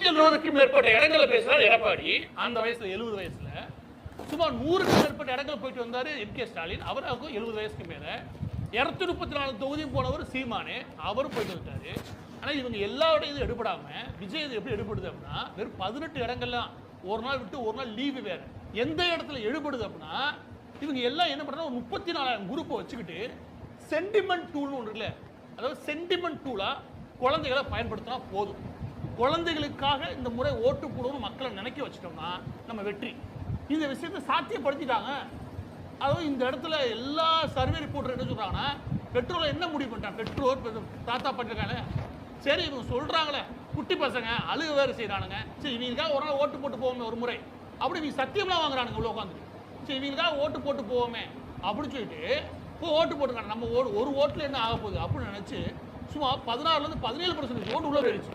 170க்கும் மேற்பட்ட இடங்களை பேசுறாரு எடப்பாடி. அந்த வயசுல 70 வயசுல சுமார் 100க்கும் மேற்பட்ட இடங்கள் போயிட்டு வந்தாரு எம்.கே. ஸ்டாலின். அவருக்கும் 70 வயசுக்கு மேல. 234 தொகுதியும் போனவர் சீமானே, அவரும் போயிட்டு வந்துட்டாரு. ஆனா இவங்க எல்லாரோட இது எடுபடாம விஜய் இது எப்படி எடுபடுது அப்படின்னா, வெறும் 18 இடங்கள்லாம் ஒரு நாள் விட்டு ஒரு நாள் லீவு வேற. எந்த இடத்துல எடுபடுது அப்படின்னா, இவங்க எல்லாம் என்ன பண்றாங்க, ஒரு 34,000 குரூப்பை வச்சுக்கிட்டு சென்டிமெண்ட் டூல்னு ஒன்று இல்லை, அதாவது சென்டிமெண்ட் டூலா குழந்தைகளை பயன்படுத்தினா போதும். குழந்தைகளுக்காக இந்த முறை ஓட்டு போடணும்னு மக்களை நினைக்க வச்சுட்டோம்னா நம்ம வெற்றி. இந்த விஷயத்தை சாத்தியப்படுத்திட்டாங்க. அதுவும் இந்த இடத்துல எல்லா சர்வே ரிப்போர்ட்டர் என்ன சொல்றாங்கன்னா, பெட்ரோலை என்ன முடிவு பண்ணிட்டாங்க, பெட்ரோல் தாத்தா பண்ணிருக்காங்க. சரி இவங்க சொல்றாங்களே குட்டி பசங்க அழுக வேறு செய்யறானுங்க, சரி இவங்களுக்காக ஒரு நாள் ஓட்டு போட்டு போவோமே ஒரு முறை, அப்படி இவங்க சத்தியம்லாம் வாங்குறானுங்க உள்ள உட்காந்து, சரி இவங்களுக்காக ஓட்டு போட்டு போவோமே அப்படின்னு சொல்லிட்டு ஓட்டு போட்டுக்காங்க. நம்ம ஒரு ஓட்டுல என்ன ஆக போகுது அப்படின்னு நினைச்சு சும்மா 16% 17% ஓட்டு உள்ள போயிடுச்சு.